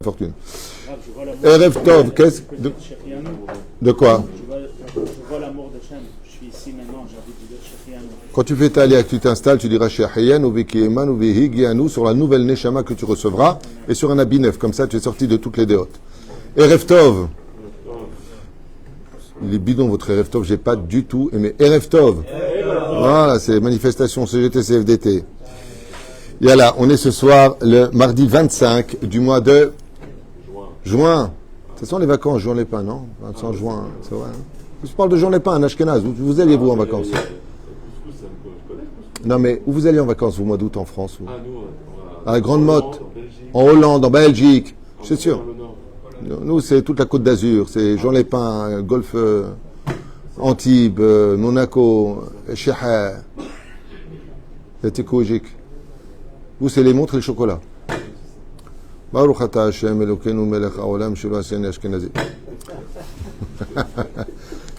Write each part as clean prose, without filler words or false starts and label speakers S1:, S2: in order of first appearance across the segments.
S1: fortune. Erev Tov, qu'est-ce de quoi?
S2: Je vois l'amour d'Hachem. Je suis ici maintenant, j'ai envie de dire Shechianu.
S1: Quand tu fais ta alia, que tu t'installes, tu diras Shechianu ou Vekieman ou Vehigianu sur la nouvelle Neshama que tu recevras et sur un habit neuf. Comme ça, tu es sorti de toutes les déotes. Erev Tov. Il est bidon votre Erev Tov, j'ai pas du tout aimé. Erev Tov. Voilà, c'est manifestation CGT CFDT. Et là, on est ce soir le mardi 25 du mois de juin. Ce sont les vacances, Jean Lépin, non? 25 juin, c'est vrai. Je parle de Jean Lépin, un Ashkenaz. Vous alliez vous en vacances? Non, mais où vous alliez en vacances, vous, mois d'août, en France? À la Grande Motte, en Hollande, en Belgique, c'est sûr. Nous, c'est toute la Côte d'Azur. C'est Jean Lépin, Golfe Antibes, Monaco, Cheikha. C'est écologique. Vous, c'est les montres et le chocolat. Baruch ata Hashem Elokeinu melech haolam shelo aseni ashkenazi.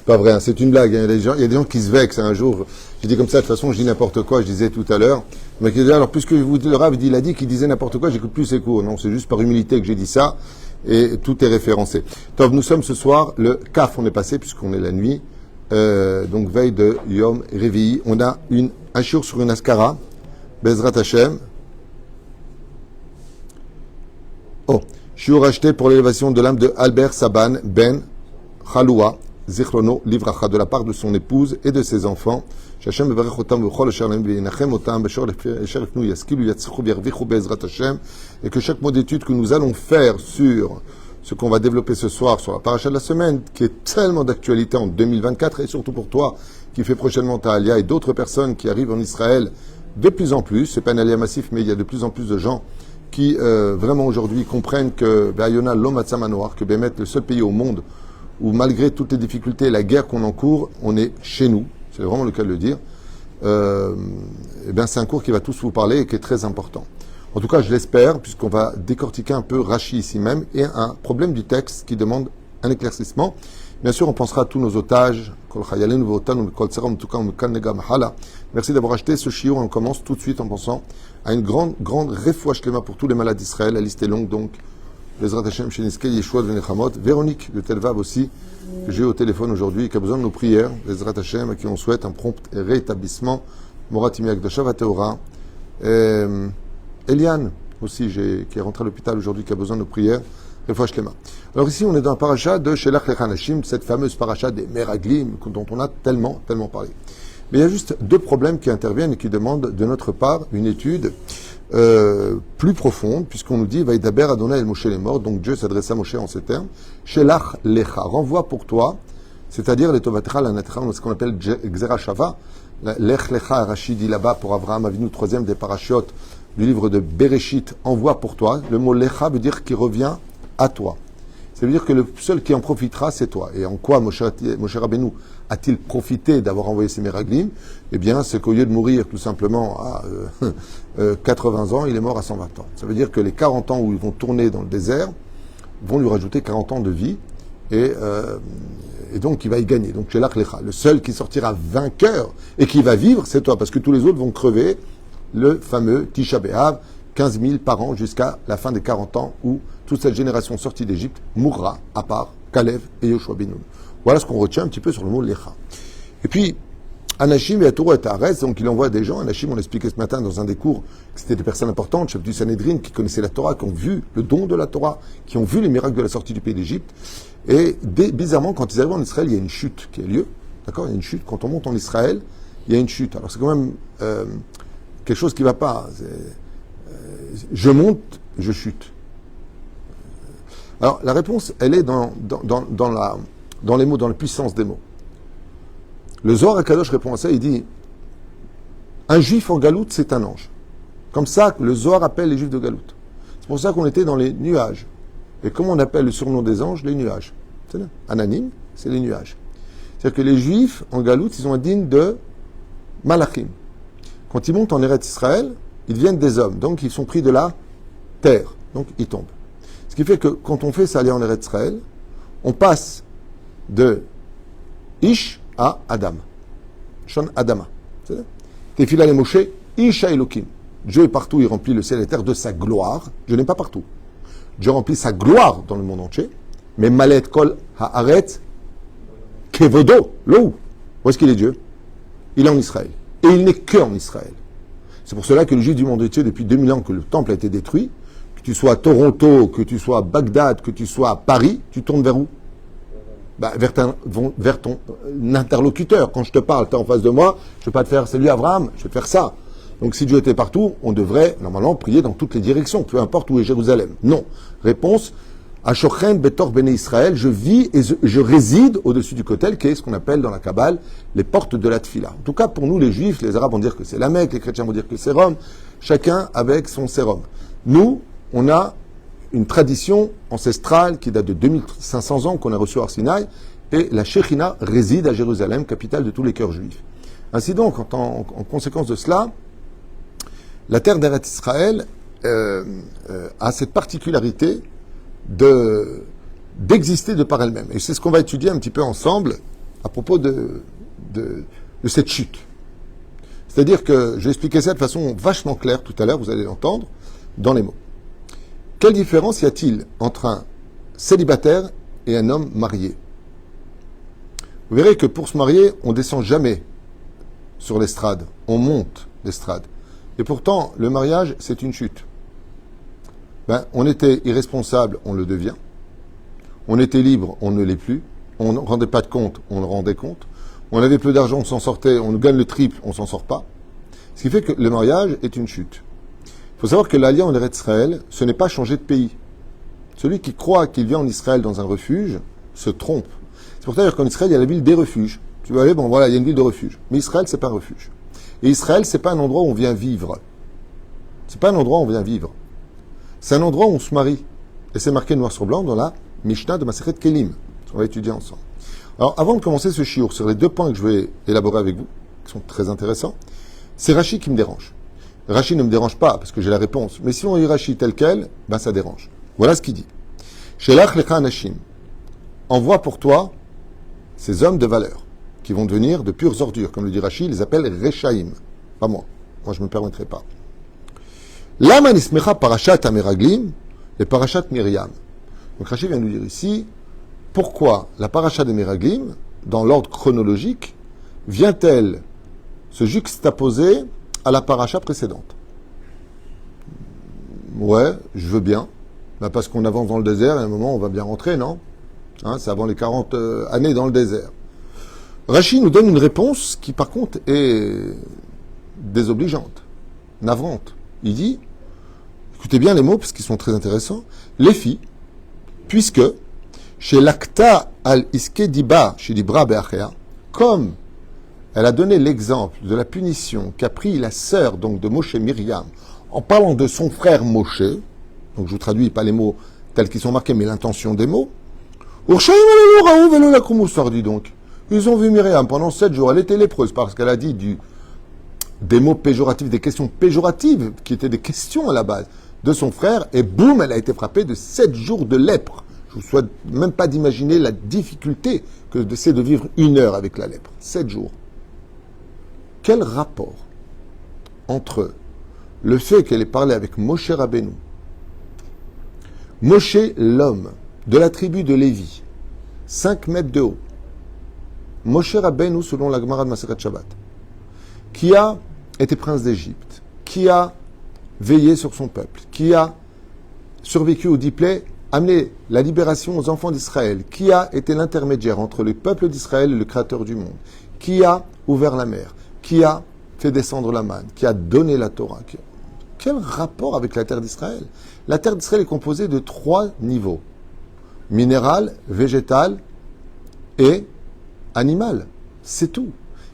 S1: Pas vrai, hein, c'est une blague. Hein. Il y a des gens qui se vexent. Un jour, j'ai dit comme ça, de toute façon, je dis n'importe quoi, je disais tout à l'heure. Mais qui disait, alors, puisque le Rav il a dit qu'il disait n'importe quoi, j'écoute plus ses cours. Non, c'est juste par humilité que j'ai dit ça. Et tout est référencé. Tov, nous sommes ce soir, le Kaf, on est passé, puisqu'on est la nuit. Donc, veille de Yom Revi'i. On a un shiur sur une askara. Bezrat Hashem. Oh, shiur acheté pour l'élévation de l'âme de Albert Saban Ben Chaloua, Zichrono Livracha, de la part de son épouse et de ses enfants. Shachem bevarech otam v'chol asher lahem v'yinachem otam b'shor asher lefnu yaskilu yatzchu v'yarvichu be'ezrat Hashem, et que chaque mot d'étude que nous allons faire sur ce qu'on va développer ce soir sur la paracha de la semaine, qui est tellement d'actualité en 2024, et surtout pour toi qui fais prochainement ta alia et d'autres personnes qui arrivent en Israël de plus en plus, c'est pas un alia massif, mais il y a de plus en plus de gens qui vraiment aujourd'hui comprennent que Bayona l'Omatzah Manoar, que Bémet, le seul pays au monde où malgré toutes les difficultés et la guerre qu'on encourt, on est chez nous, c'est vraiment le cas de le dire, et bien c'est un cours qui va tous vous parler et qui est très important. En tout cas, je l'espère, puisqu'on va décortiquer un peu Rashi ici même, et un problème du texte qui demande un éclaircissement. Bien sûr, on pensera à tous nos otages. Merci d'avoir acheté ce shiur. On commence tout de suite en pensant à une grande refouach lema pour tous les malades d'Israël. La liste est longue, donc. Bezrat Hashem, Sheniske, Yeshua de Nechamot. Véronique de Tel Aviv aussi, que j'ai eu au téléphone aujourd'hui, qui a besoin de nos prières. Bezrat Hashem, à qui on souhaite un prompt rétablissement. Moratimi Akdasha Vateora. Eliane aussi, qui est rentrée à l'hôpital aujourd'hui, qui a besoin de nos prières. Refouach lema. Alors ici, on est dans un paracha de Shelach Lech Anashim, cette fameuse paracha des Meraglim, dont on a tellement parlé. Mais il y a juste deux problèmes qui interviennent et qui demandent de notre part une étude plus profonde, puisqu'on nous dit Vaïdaber Adonai el Moshe les morts, donc Dieu s'adresse à Moshe en ces termes. Shelach Lecha, renvoie pour toi, c'est-à-dire les Tovatecha, la Natecha, ce qu'on appelle Gzera Shava. Lech Lecha, Rachid dit là-bas pour Abraham Avinu, troisième des parachiotes du livre de Bereshit, envoie pour toi. Le mot Lecha veut dire qui revient à toi. Ça veut dire que le seul qui en profitera, c'est toi. Et en quoi Moshe Rabbeinu a-t-il profité d'avoir envoyé ces Meraglim? Eh bien, c'est qu'au lieu de mourir tout simplement à 80 ans, il est mort à 120 ans. Ça veut dire que les 40 ans où ils vont tourner dans le désert vont lui rajouter 40 ans de vie. Et donc, il va y gagner. Donc, Shelach Lecha. Le seul qui sortira vainqueur et qui va vivre, c'est toi. Parce que tous les autres vont crever le fameux Tisha B'Av, 15 000 par an jusqu'à la fin des 40 ans où toute cette génération sortie d'Égypte mourra, à part Kalev et Yoshua bin Nun. Voilà ce qu'on retient un petit peu sur le mot Lecha. Et puis, Anashim et Torah et Ares, donc il envoie des gens. Anashim, on l'expliquait ce matin dans un des cours, que c'était des personnes importantes, chefs du Sanhédrin, qui connaissaient la Torah, qui ont vu le don de la Torah, qui ont vu les miracles de la sortie du pays d'Égypte. Et bizarrement, quand ils arrivent en Israël, il y a une chute qui a lieu. D'accord? Il y a une chute. Quand on monte en Israël, il y a une chute. Alors c'est quand même quelque chose qui ne va pas. Je monte, je chute. Alors, la réponse, elle est dans les mots, dans la puissance des mots. Le Zohar HaKadosh répond à ça, il dit un juif en galoute, c'est un ange. Comme ça, le Zohar appelle les juifs de galoute. C'est pour ça qu'on était dans les nuages. Et comment on appelle le surnom des anges? Les nuages. C'est là. Ananim, c'est les nuages. C'est-à-dire que les juifs en galoute, ils ont un digne de Malachim. Quand ils montent en Eretz Israël, ils deviennent des hommes. Donc, ils sont pris de la terre. Donc, ils tombent. Ce qui fait que quand on fait ça aller en Eretz Israël, on passe de Ish à Adam. Shon Adama. Tefila le Moshe, Ish Elokim. Dieu est partout, il remplit le ciel et la terre de sa gloire. Dieu n'est pas partout. Dieu remplit sa gloire dans le monde entier. Mais Malet Kol Haaretz Kevodo, l'eau. Où est-ce qu'il est Dieu? Il est en Israël. Et il n'est que en Israël. C'est pour cela que le juif du monde entier, depuis 2000 ans que le temple a été détruit, que tu sois à Toronto, que tu sois à Bagdad, que tu sois à Paris, tu tournes vers où? Vers ton interlocuteur. Quand je te parle, tu es en face de moi, je ne vais pas te faire salut Abraham, je vais te faire ça. Donc si Dieu était partout, on devrait normalement prier dans toutes les directions, peu importe où est Jérusalem. Non. Réponse, Ashochen Betor Bene Israël, je vis et je réside au-dessus du Kotel, qui est ce qu'on appelle dans la Kabbale les portes de la Tfila. En tout cas, pour nous les Juifs, les Arabes vont dire que c'est la Mecque, les chrétiens vont dire que c'est Rome, chacun avec son sérum. Nous, on a une tradition ancestrale qui date de 2500 ans qu'on a reçue à Sinaï, et la Shekhinah réside à Jérusalem, capitale de tous les cœurs juifs. Ainsi donc, en conséquence de cela, la terre d'Eretz Israël a cette particularité d'exister de par elle-même. Et c'est ce qu'on va étudier un petit peu ensemble à propos de cette chute. C'est-à-dire que je vais expliquer ça de façon vachement claire tout à l'heure, vous allez l'entendre, dans les mots. Quelle différence y a-t-il entre un célibataire et un homme marié? Vous verrez que pour se marier, on ne descend jamais sur l'estrade, on monte l'estrade. Et pourtant, le mariage, c'est une chute. On était irresponsable, on le devient. On était libre, on ne l'est plus. On ne rendait pas de compte, on le rendait compte. On avait peu d'argent, on s'en sortait, on gagne le triple, on s'en sort pas. Ce qui fait que le mariage est une chute. Il faut savoir que l'alliance en Eretz Israël, ce n'est pas changer de pays. Celui qui croit qu'il vient en Israël dans un refuge se trompe. C'est pour ça qu'en Israël, il y a la ville des refuges. Tu vas aller, bon voilà, il y a une ville de refuge. Mais Israël, c'est pas un refuge. Et Israël, c'est pas un endroit où on vient vivre. C'est pas un endroit où on vient vivre. C'est un endroit où on se marie. Et c'est marqué noir sur blanc dans la Mishnah de Masechet Kelim. On va étudier ensemble. Alors, avant de commencer ce shiur sur les deux points que je vais élaborer avec vous, qui sont très intéressants, c'est Rashi qui me dérange. Rashi ne me dérange pas, parce que j'ai la réponse. Mais si on lit Rashi tel quel, ça dérange. Voilà ce qu'il dit. Shelach lecha anashim. Envoie pour toi ces hommes de valeur, qui vont devenir de pures ordures. Comme le dit Rashi, il les appelle Rechaim. Pas moi. Moi, je ne me permettrai pas. Lama nismecha parashat ameraglim, les parashat Myriam. Donc Rashi vient nous dire ici, pourquoi la parashat des Meraglim, dans l'ordre chronologique, vient-elle se juxtaposer à la parasha précédente? Ouais, je veux bien. Parce qu'on avance dans le désert, et à un moment, on va bien rentrer, non? C'est avant les 40 années dans le désert. Rashi nous donne une réponse qui, par contre, est désobligeante, navrante. Il dit, écoutez bien les mots, parce qu'ils sont très intéressants, les filles, puisque chez l'Akta al-Iske Diba, chez Dibra Be'achea, comme elle a donné l'exemple de la punition qu'a pris la sœur donc de Moshe Myriam, en parlant de son frère Moshe, donc je vous traduis pas les mots tels qu'ils sont marqués, mais l'intention des mots, dit donc, ils ont vu Myriam pendant 7 jours, elle était lépreuse parce qu'elle a dit des mots péjoratifs, des questions péjoratives, qui étaient des questions à la base, de son frère, et boum, elle a été frappée de 7 jours de lèpre. Je vous souhaite même pas d'imaginer la difficulté que c'est de vivre 1 heure avec la lèpre. 7 jours. Quel rapport entre le fait qu'elle ait parlé avec Moshe Rabbeinu, Moshe l'homme de la tribu de Lévi, 5 mètres de haut, Moshe Rabbeinu selon la Gemara de Masechet Shabbat, qui a été prince d'Égypte, qui a veillé sur son peuple, qui a survécu au 10 plaies, amené la libération aux enfants d'Israël, qui a été l'intermédiaire entre le peuple d'Israël et le Créateur du monde, qui a ouvert la mer, qui a fait descendre la manne, qui a donné la Torah. Quel rapport avec la terre d'Israël? La terre d'Israël est composée de 3 niveaux. Minéral, végétal et animal. C'est tout.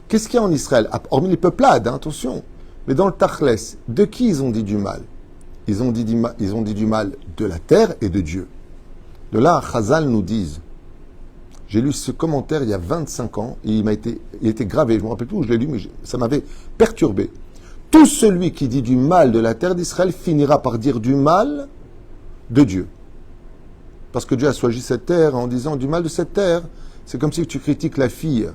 S1: Qu'est-ce qu'il y a en Israël? Hormis les peuplades, attention. Mais dans le Tachles, de qui ils ont dit du mal? Ils ont dit du mal de la terre et de Dieu. De là, Chazal nous disent, j'ai lu ce commentaire il y a 25 ans, et il était gravé, je ne me rappelle plus où je l'ai lu, mais ça m'avait perturbé. Tout celui qui dit du mal de la terre d'Israël finira par dire du mal de Dieu. Parce que Dieu a choisi cette terre en disant du mal de cette terre. C'est comme si tu critiques la fille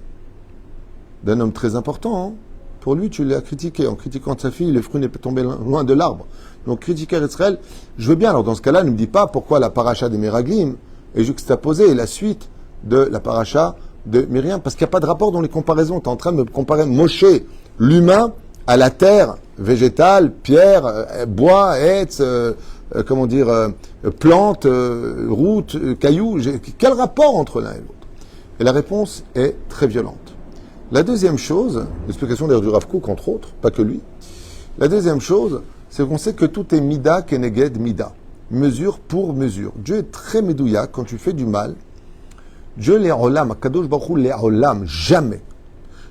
S1: d'un homme très important, Pour lui, tu l'as critiqué. En critiquant sa fille, le fruit n'est pas tombé loin de l'arbre. Donc, critiquer Israël, je veux bien. Alors, dans ce cas-là, ne me dis pas pourquoi la paracha des Meraglim est juxtaposée et la suite de la paracha de Myriam, parce qu'il n'y a pas de rapport dans les comparaisons. Tu es en train de me comparer Moshe, l'humain, à la terre végétale, pierre, bois, hêtre, plantes, routes, cailloux. Quel rapport entre l'un et l'autre? Et la réponse est très violente. La deuxième chose, l'explication d'ailleurs du Rav Kook, entre autres, pas que lui. La deuxième chose, c'est qu'on sait que tout est mida keneged mida, mesure pour mesure. Dieu est très médouilla quand tu fais du mal. Dieu les olam, Kadosh Baruch Hu les olam, jamais.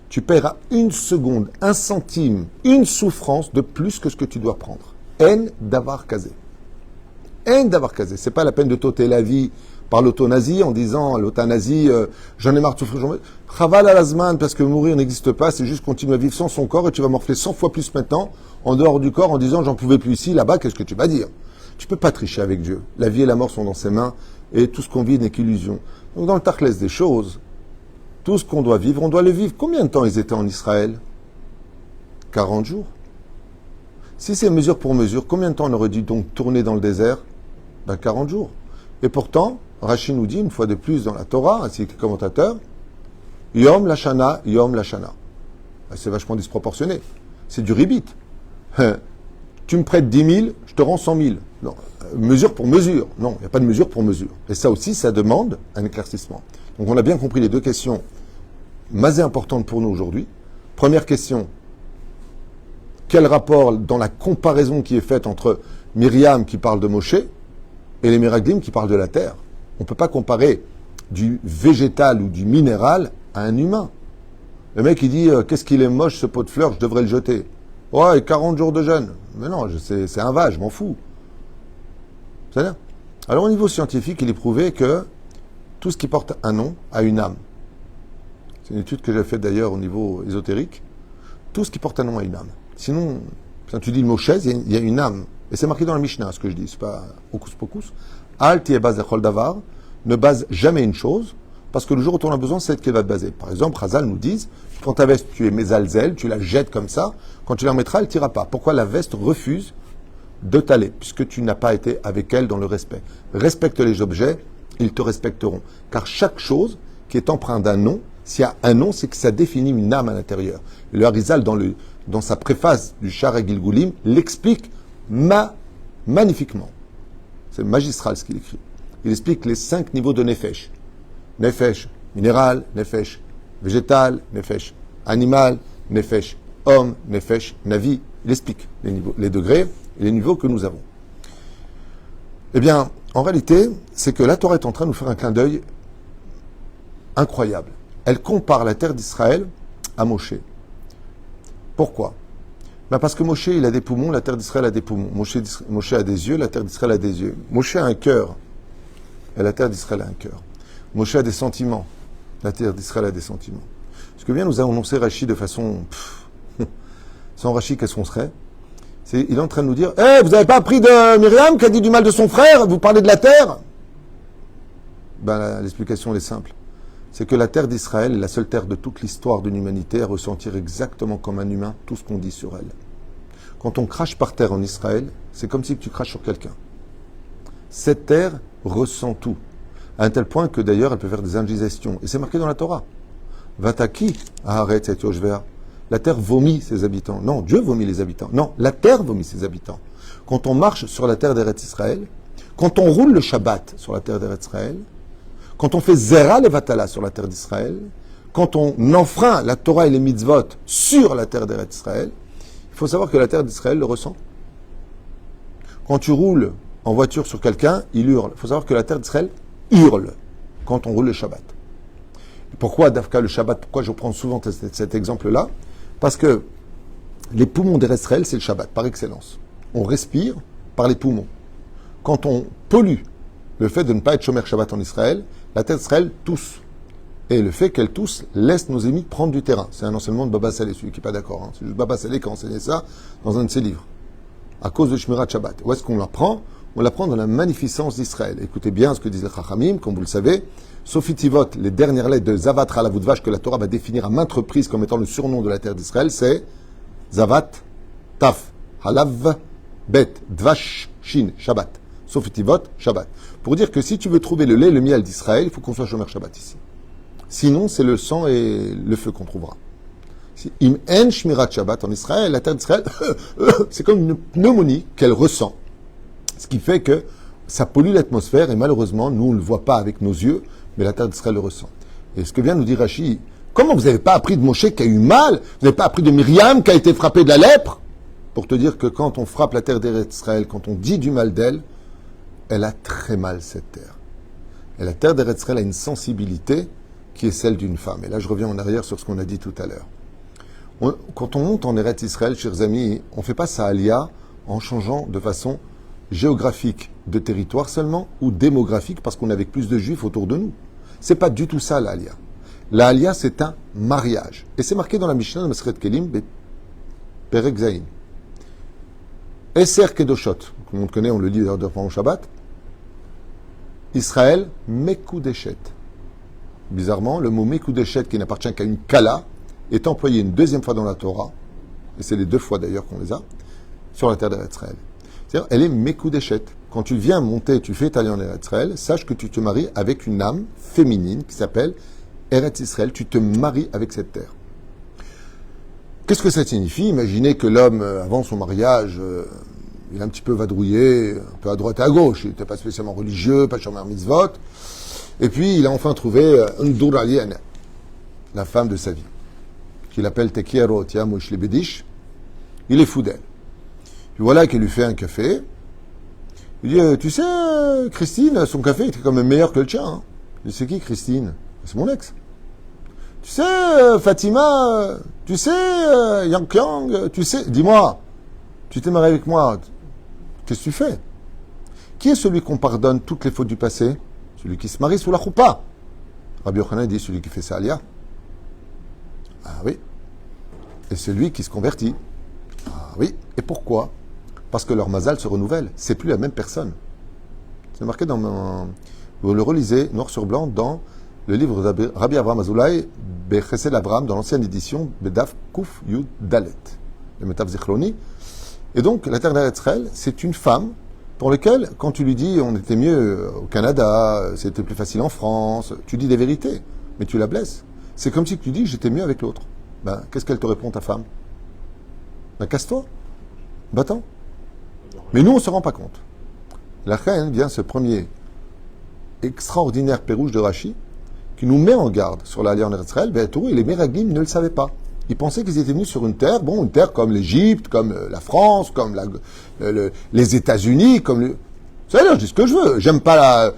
S1: Tu paieras une seconde, un centime, une souffrance de plus que ce que tu dois prendre. En davar kazé. En davar kazé. C'est pas la peine de t'ôter la vie par l'euthanasie en disant l'euthanasie, j'en ai marre de souffrir. Chaval à l'azman, parce que mourir n'existe pas, c'est juste continuer à vivre sans son corps et tu vas morfler 100 fois plus maintenant en dehors du corps en disant j'en pouvais plus ici, là-bas, qu'est-ce que tu vas dire? Tu peux pas tricher avec Dieu. La vie et la mort sont dans ses mains et tout ce qu'on vit n'est qu'illusion. Donc dans le tachlès des choses, tout ce qu'on doit vivre, on doit le vivre. Combien de temps ils étaient en Israël? 40 jours. Si c'est mesure pour mesure, combien de temps on aurait dû donc tourner dans le désert? 40 jours. Et pourtant, Rashi nous dit, une fois de plus dans la Torah, ainsi que les commentateurs, Yom Lashana, Yom Lashana. C'est vachement disproportionné. C'est du ribit. Tu me prêtes 10 000, je te rends 100 000. Non, mesure pour mesure. Non, il n'y a pas de mesure pour mesure. Et ça aussi, ça demande un éclaircissement. Donc on a bien compris les deux questions assez importantes pour nous aujourd'hui. Première question, quel rapport dans la comparaison qui est faite entre Myriam qui parle de Moshe et les Meraglim qui parlent de la terre? On ne peut pas comparer du végétal ou du minéral à un humain. Le mec il dit qu'est-ce qu'il est moche ce pot de fleurs, je devrais le jeter. Ouais, 40 jours de jeûne. Mais non, c'est un va, je m'en fous. C'est bien. Alors au niveau scientifique, il est prouvé que tout ce qui porte un nom a une âme. C'est une étude que j'ai faite d'ailleurs au niveau ésotérique. Tout ce qui porte un nom a une âme. Sinon, quand tu dis le mot chaise, il y a une âme. Et c'est marqué dans la Mishnah, ce que je dis. C'est pas hocus pocus. Al tiebaz echol davar. Ne base jamais une chose, parce que le jour où tu en as besoin, c'est ce qui va te baser. Par exemple, Chazal nous dit, quand ta veste, tu es mezalzel, tu la jettes comme ça, quand tu la remettras, elle ne t'ira pas. Pourquoi la veste refuse de t'aller? Puisque tu n'as pas été avec elle dans le respect. Respecte les objets, ils te respecteront. Car chaque chose qui est empreinte d'un nom, s'il y a un nom, c'est que ça définit une âme à l'intérieur. Et le Harizal, dans sa préface du Sha'arei Gilgulim, l'explique magnifiquement. C'est magistral ce qu'il écrit. Il explique les 5 niveaux de Nefesh. Nefesh minéral, Nefesh végétal, Nefesh animal, Nefesh homme, Nefesh navi. Il explique les degrés et les niveaux que nous avons. Eh bien, en réalité, c'est que la Torah est en train de nous faire un clin d'œil incroyable. Elle compare la terre d'Israël à Moshe. Pourquoi? Parce que Moshe, il a des poumons, la terre d'Israël a des poumons. Moshe a des yeux, la terre d'Israël a des yeux. Moshe a un cœur, et la terre d'Israël a un cœur. Moshe a des sentiments, la terre d'Israël a des sentiments. Ce que vient nous annoncer Rashi de façon... sans Rashi, qu'est-ce qu'on serait? Il est en train de nous dire, vous n'avez pas appris de Myriam qui a dit du mal de son frère? Vous parlez de la terre? L'explication elle est simple. C'est que la terre d'Israël est la seule terre de toute l'histoire de l'humanité à ressentir exactement comme un humain tout ce qu'on dit sur elle. Quand on crache par terre en Israël, c'est comme si tu craches sur quelqu'un. Cette terre ressent tout. À un tel point que d'ailleurs elle peut faire des indigestions. Et c'est marqué dans la Torah. Vataki, Aharetz et Yoshver. La terre vomit ses habitants. Non, Dieu vomit les habitants. Non, la terre vomit ses habitants. Quand on marche sur la terre d'Eretz Israël, quand on roule le Shabbat sur la terre d'Eretz Israël, quand on fait Zera Levatala sur la terre d'Israël, quand on enfreint la Torah et les mitzvot sur la terre d'Eretz Israël, il faut savoir que la terre d'Israël le ressent. Quand tu roules en voiture sur quelqu'un, il hurle. Il faut savoir que la terre d'Israël hurle quand on roule le Shabbat. Pourquoi Dafka le Shabbat? Pourquoi je prends souvent cet exemple-là? Parce que les poumons d'Eretz Israël, c'est le Shabbat, par excellence. On respire par les poumons. Quand on pollue le fait de ne pas être Shomer Shabbat en Israël, la terre d'Israël tousse. Et le fait qu'elle tousse laisse nos ennemis prendre du terrain. C'est un enseignement de Baba Saleh, celui qui n'est pas d'accord. C'est juste Baba Saleh qui a enseigné ça dans un de ses livres. À cause de Shmirat Shabbat. Où est-ce qu'on l'apprend? on l'apprend dans la magnificence d'Israël. Écoutez bien ce que disent les Chachamim, comme vous le savez. Sofitivot, les dernières lettres de Zavat Halavudvash que la Torah va définir à maintes reprises comme étant le surnom de la terre d'Israël, c'est Zavat, Taf, Halav, Bet, Dvash, Shin, Shabbat. Sofitivot, Shabbat. Pour dire que si tu veux trouver le lait et le miel d'Israël, il faut qu'on soit Shomer Shabbat ici. Sinon, c'est le sang et le feu qu'on trouvera. Im en Shmirat Shabbat en Israël, la terre d'Israël, c'est comme une pneumonie qu'elle ressent. Ce qui fait que ça pollue l'atmosphère et malheureusement, nous, on ne le voit pas avec nos yeux, mais la terre d'Israël le ressent. Et ce que vient nous dire Rashi, comment vous n'avez pas appris de Moshe qui a eu mal? Vous n'avez pas appris de Myriam qui a été frappée de la lèpre? Pour te dire que quand on frappe la terre d'Israël, quand on dit du mal d'elle, elle a très mal cette terre. Et la terre d'Israël a une sensibilité qui est celle d'une femme. Et là, je reviens en arrière sur ce qu'on a dit tout à l'heure. Quand on monte en Eretz Israël, chers amis, on ne fait pas ça alia en changeant de façon géographique de territoire seulement ou démographique parce qu'on est avec plus de juifs autour de nous. C'est pas du tout ça l'alia. L'alia, c'est un mariage. Et c'est marqué dans la Mishnah de Maseret Kelim, Perek Zayin. Eser Kedoshot, comme on le connaît, on le lit pendant le Shabbat. Israël, Mekudeshet. Bizarrement, le mot Mekudeshet, qui n'appartient qu'à une Kala, est employé une deuxième fois dans la Torah, et c'est les 2 fois d'ailleurs qu'on les a, sur la terre d'Israël. C'est-à-dire, elle est Mekudeshet. Quand tu viens monter, tu fais aller en Eretz Israël, sache que tu te maries avec une âme féminine qui s'appelle Eretz Israël. Tu te maries avec cette terre. Qu'est-ce que ça signifie? Imaginez que l'homme, avant son mariage, il est un petit peu vadrouillé, un peu à droite et à gauche. Il n'était pas spécialement religieux, pas de shomer mitzvot. Et puis, il a enfin trouvé Ndur Aliana, la femme de sa vie, qu'il appelle Tekiero Tiamosh Lebedish. Il est fou d'elle. Puis voilà qu'il lui fait un café. Il dit, tu sais, Christine, son café était quand même meilleur que le tien. Hein. Il dit, c'est qui Christine? C'est mon ex. Tu sais, Fatima, tu sais, Yang Yang, tu sais, dis-moi, tu t'es marié avec moi, qu'est-ce que tu fais? Qui est celui qu'on pardonne toutes les fautes du passé? Celui qui se marie sous la choupa. Rabbi Yochanan dit, celui qui fait sa alia. Ah oui. Et celui qui se convertit. Ah oui. Et pourquoi? Parce que leur mazal se renouvelle. C'est plus la même personne. C'est marqué vous le relisez noir sur blanc dans le livre de Rabbi Avraham Azoulay, Bechesed Avraham, dans l'ancienne édition, Bedaf Kuf Yud Dalet, le Metav Zichloni. Et donc, la terre d'Israël, c'est une femme pour laquelle, quand tu lui dis on était mieux au Canada, c'était plus facile en France, tu dis des vérités, mais tu la blesses. C'est comme si tu dis j'étais mieux avec l'autre. Ben, qu'est-ce qu'elle te répond, ta femme? Ben, casse-toi. Va-t'en. Mais nous, on ne se rend pas compte. La reine vient ce premier extraordinaire pérouge de Rashi qui nous met en garde sur l'alliance en Eretz Israël. Et les Meraglim ne le savaient pas. Ils pensaient qu'ils étaient venus sur une terre, une terre comme l'Égypte, comme la France, comme les États-Unis, comme le... Ça veut dire, je dis ce que je veux. J'aime pas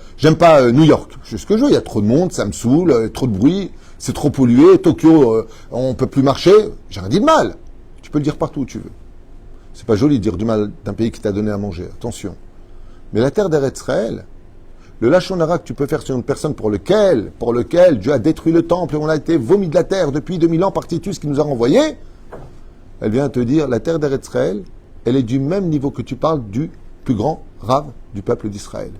S1: New York. Je dis ce que je veux. Il y a trop de monde, ça me saoule, trop de bruit, c'est trop pollué. Tokyo, on peut plus marcher. J'ai rien dit de mal. Tu peux le dire partout où tu veux. C'est pas joli de dire du mal d'un pays qui t'a donné à manger. Attention. Mais la terre d'Eretz Israël, le lachon hara que tu peux faire sur une personne pour lequel Dieu a détruit le temple et on a été vomi de la terre depuis 2000 ans par Titus qui nous a renvoyés, elle vient te dire, la terre d'Eretz Israël, elle est du même niveau que tu parles du plus grand rave du peuple d'Israël.